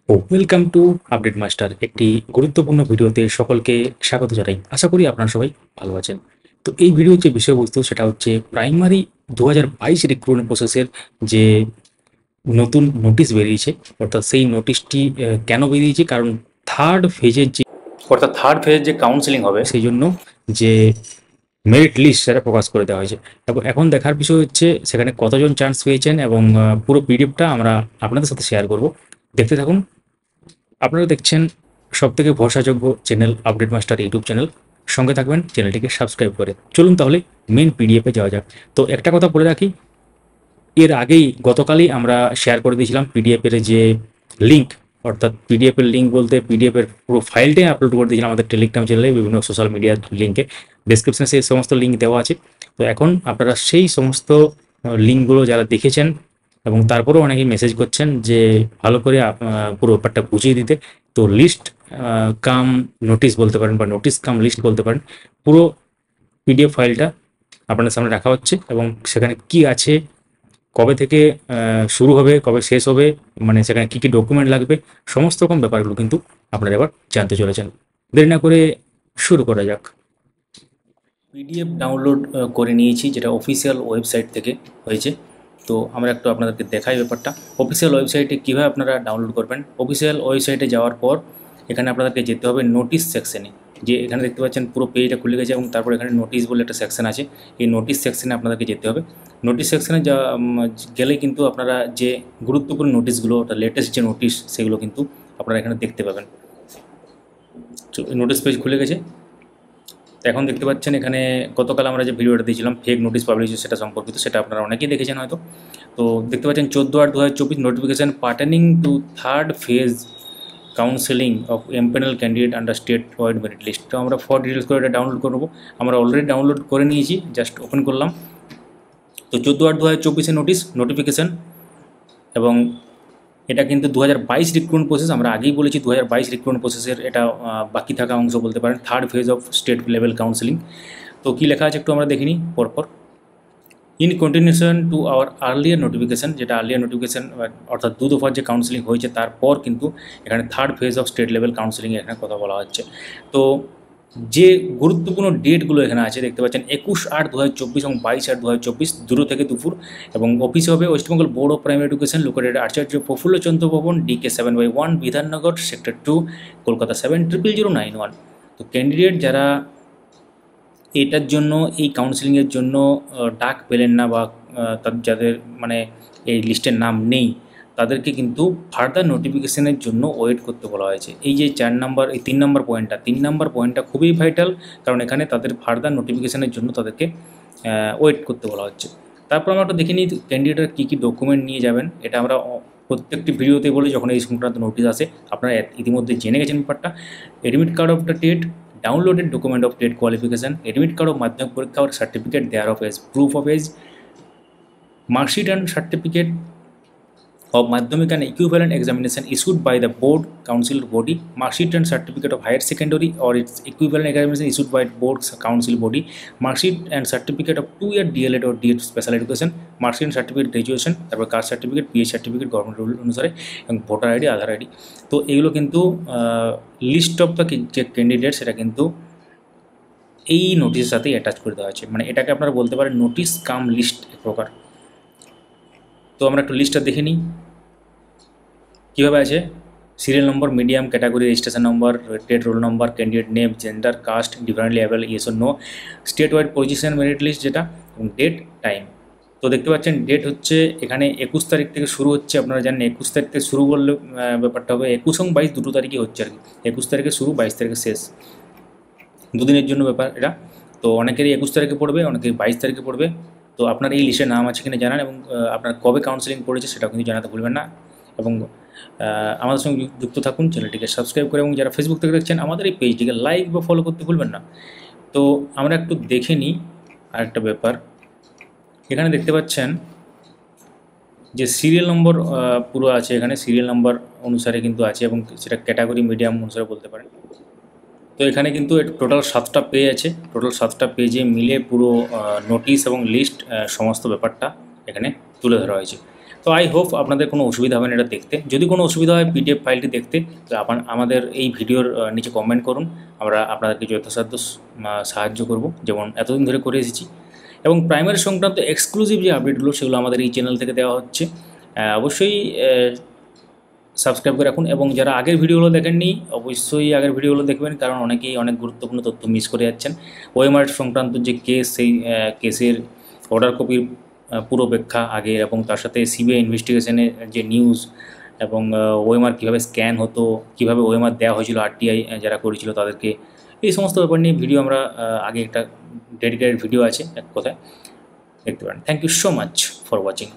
Welcome to update master. একটি গুরুত্বপূর্ণ ভিডিওতে সকলকে স্বাগত জানাই। আশা করি আপনারা সবাই ভালো আছেন। তো এই ভিডিওর যে বিষয়বস্তু সেটা হচ্ছে প্রাইমারি 2022 রিক্রুটমেন্ট প্রসেসের যে নতুন নোটিশ বেরিয়েছে, অর্থাৎ সেই নোটিশটি কেন বেরিয়েছে, কারণ থার্ড ফেজের যে কাউন্সেলিং হবে সেই জন্য যে মেরিট লিস্ট সেটা প্রকাশ করে দেওয়া হয়েছে। এবং এখন দেখার বিষয় হচ্ছে সেখানে কতজন চান্স পেয়েছেন, এবং পুরো পিডিএফটা আমরা আপনাদের সাথে শেয়ার করব। দেখতে থাকুন। আপনারা দেখছেন সবথেকে ভরসাযোগ্য channel update master YouTube channel. সঙ্গে থাকবেন চ্যানেলটিকে সাবস্ক্রাইব করে। চলুন তাহলে মেন পিডিএফে যাওয়া যাক। তো একটা কথা বলে রাখি, এর আগেই গতকালই আমরা শেয়ার করে দিয়েছিলাম পিডিএফের যে লিঙ্ক, অর্থাৎ পিডিএফের লিঙ্ক বলতে পিডিএফের পুরো ফাইলটাই আপলোড করে দিয়েছিলাম আমাদের টেলিগ্রাম চ্যানেলে, বিভিন্ন সোশ্যাল মিডিয়ার লিঙ্কে। ডেসক্রিপশনে সেই সমস্ত লিঙ্ক দেওয়া আছে। তো এখন আপনারা সেই সমস্ত লিঙ্কগুলো যারা দেখেছেন এবং তারপরেও অনেকেই মেসেজ করছেন যে ভালো করে পুরো ব্যাপারটা বুঝিয়ে দিতে, তো লিস্ট কাম নোটিশ বলতে পারেন বা নোটিশ কাম লিস্ট বলতে পারেন, পুরো পিডিএফ ফাইলটা আপনাদের সামনে রাখা হচ্ছে। এবং সেখানে কি আছে, কবে থেকে শুরু হবে, কবে শেষ হবে, মানে সেখানে কী কী ডকুমেন্ট লাগবে, সমস্ত রকম ব্যাপারগুলো কিন্তু আপনারা এবার জানতে চলেছেন। দেরি না করে শুরু করা যাক। পিডিএফ ডাউনলোড করে নিয়েছি, যেটা অফিসিয়াল ওয়েবসাইট থেকে হয়েছে। তো আমরা একটু আপনাদেরকে দেখাই ব্যাপারটা। অফিসিয়াল ওয়েবসাইটে কীভাবে আপনারা ডাউনলোড করবেন। অফিসিয়াল ওয়েবসাইটে যাওয়ার পর এখানে আপনাদেরকে যেতে হবে নোটিশ সেকশনে। যে এখানে দেখতে পাচ্ছেন পুরো পেজটা খুলে গেছে, এবং তারপর এখানে নোটিশ বলে একটা সেকশন আছে। এই নোটিশ সেকশনে আপনাদেরকে যেতে হবে। নোটিশ সেকশনে গেলে কিন্তু আপনারা যে গুরুত্বপূর্ণ নোটিশগুলো, লেটেস্ট যে নোটিশ, সেগুলো কিন্তু আপনারা এখানে দেখতে পাবেন। নোটিশ পেজ খুলে গেছে। তো এখন দেখতে পাচ্ছেন এখানে গতকাল আমরা যে ভিডিওটা দিয়েছিলাম ফেক নোটিশ পাবলিশ সেটা সম্পর্কিত, সেটা আপনারা অনেকেই দেখেছেন হয়তো। তো দেখতে পাচ্ছেন 14/8/2024 notification pertaining to third phase counselling of empanel candidate under state wide merit list. তো আমরা ফর ডিটেলস করে এটা ডাউনলোড করবো। আমরা অলরেডি ডাউনলোড করে নিয়েছি, জাস্ট ওপেন করলাম। তো 14/8/2024 নোটিফিকেশান, এবং এটা কিন্তু 2022 রিক্রুটমেন্ট প্রসেস। আমরা আগেই বলেছি 2022 রিক্রুটমেন্ট প্রসেসের এটা বাকি থাকা অংশ বলতে পারেন, third phase of state level counselling. তো কী লেখা আছে একটু আমরা দেখিনি পরপর। In continuation to our earlier notification, যেটা আর্লিয়ার নোটিফিকেশান অর্থাৎ 2 দফার যে কাউন্সেলিং হয়েছে তারপর কিন্তু এখানে third phase of state level কাউন্সেলিংয়ে এখানে কথা বলা হচ্ছে। তো যে গুরুত্বপূর্ণ ডেটগুলো এখানে আছে দেখতে পাচ্ছেন 21/8/2024 এবং 22/8/2024 দুটো থেকে দুপুর। এবং অফিস হবে West Bengal board of primary education, located Acharya Prafulla Chandra Bhavan, DK 7/1, Bidhannagar, sector 2, Kolkata 700091। তো ক্যান্ডিডেট যারা এটার জন্য, এই কাউন্সেলিংয়ের জন্য ডাক পেলেন না, বা যাদের মানে এই লিস্টের নাম নেই, তাদেরকে কিন্তু ফার্দার নোটিফিকেশানের জন্য ওয়েট করতে বলা হয়েছে। এই যে 4 নম্বর, এই 3 নম্বর পয়েন্টটা খুবই ভাইটাল, কারণ এখানে তাদের ফার্দার নোটিফিকেশানের জন্য তাদেরকে ওয়েট করতে বলা হচ্ছে। তারপর আমরা একটু দেখে নিই ক্যান্ডিডেটরা কী কী ডকুমেন্ট নিয়ে যাবেন। এটা আমরা প্রত্যেকটি ভিডিওতে বলি যখন এই সংক্রান্ত নোটিশ আসে। আপনারা ইতিমধ্যে জেনে গেছেন ব্যাপারটা। Admit card of the TET, downloaded document of TET qualification, admit card of Madhyamik পরীক্ষা और certificate there of age, proof of age, marksheet and certificate of Madhyamik and equivalent examination issued by the board council body, marksheet and certificate of higher secondary or its equivalent examination issued by board council body, marksheet and certificate of 2-year DLED or DED special education, marksheet and certificate graduation, তারপর caste certificate, PH certificate government rule অনুসারে, এবং voter ID, Aadhaar ID. তো এইগুলো কিন্তু list of the যে candidate সেটা কিন্তু এই নোটিশের সাথেই অ্যাটাচ করে দেওয়া আছে। মানে এটাকে আপনারা বলতে পারেন নোটিশ কাম লিস্ট এক প্রকার। তো আমরা একটু লিস্টটা দেখে নিই কীভাবে আছে। Serial number, medium, category, registration number, TET roll number, candidate name, gender, caste, differently available, yes or no, state wide position merit list যেটা, এবং ডেট, টাইম। তো দেখতে পাচ্ছেন ডেট হচ্ছে এখানে 21 তারিখ থেকে শুরু হচ্ছে। আপনারা জানেন 21 তারিখ থেকে শুরু করলে ব্যাপারটা হবে 21 এবং 22 দুটো তারিখই হচ্ছে আর কি। 21 তারিখে শুরু, 22 তারিখে শেষ, দুদিনের জন্য ব্যাপার এটা। তো অনেকেরই 21 তারিখে পড়বে, অনেকেরই 22 তারিখে পড়বে। তো আপনার এই লিস্টে নাম আছে কিনা জানান, এবং আপনার কবে কাউন্সেলিং পড়েছে সেটাও কিন্তু জানাতে ভুলবেন না। এবং আমাদের সঙ্গে যুক্ত থাকুন, চ্যানেলটিকে সাবস্ক্রাইব করে, এবং যারা ফেসবুক থেকে দেখছেন আমাদের এই পেজটিকে লাইক বা ফলো করতে ভুলবেন না। তো আমরা একটু দেখে নিই আরেকটা ব্যাপার। এখানে দেখতে পাচ্ছেন যে সিরিয়াল নম্বর পুরো আছে, এখানে সিরিয়াল নম্বর অনুসারে কিন্তু আছে, এবং সেটা ক্যাটাগরি মিডিয়াম অনুসারে বলতে পারেন। তো এখানে কিন্তু টোটাল 7টা পেজ আছে। টোটাল 7টা পেজে মিলে পুরো নোটিশ এবং লিস্ট সমস্ত ব্যাপারটা এখানে তুলে ধরা হয়েছে। তো আই হোপ আপনাদের কোনো অসুবিধা হবে না এটা দেখতে। যদি কোনো অসুবিধা হয় পিডিএফ ফাইলটি দেখতে, তো আমাদের এই ভিডিওর নিচে কমেন্ট করুন, আমরা আপনাদেরকে যথাসাধ্য সাহায্য করব, যেমন এতদিন ধরে করে এসেছি। এবং প্রাইমারি সংক্রান্ত এক্সক্লুসিভ যে আপডেটগুলো সেগুলো আমাদের এই চ্যানেল থেকে দেওয়া হচ্ছে। অবশ্যই সাবস্ক্রাইব করে রাখুন, এবং যারা আগের ভিডিওগুলো দেখেননি অবশ্যই আগের ভিডিওগুলো দেখবেন, কারণ অনেকেই অনেক গুরুত্বপূর্ণ তথ্য মিস করে যাচ্ছেন। ওএমআর সংক্রান্ত যে কেস, সেই কেসের অর্ডার কপির পুরো ব্যাখ্যা আগে, এবং তার সাথে সিবিআই ইনভেস্টিগেশনের যে নিউজ, এবং ওএমআর কীভাবে স্ক্যান হতো, কীভাবে ওএমআর দেওয়া হয়েছিল আরটিআই যারা করেছিল তাদেরকে, এই সমস্ত ব্যাপার নিয়ে ভিডিও আমরা আগে একটা ডেডিকেটেড ভিডিও আছে এক কথায় দেখতে পারেন। Thank you so much for watching.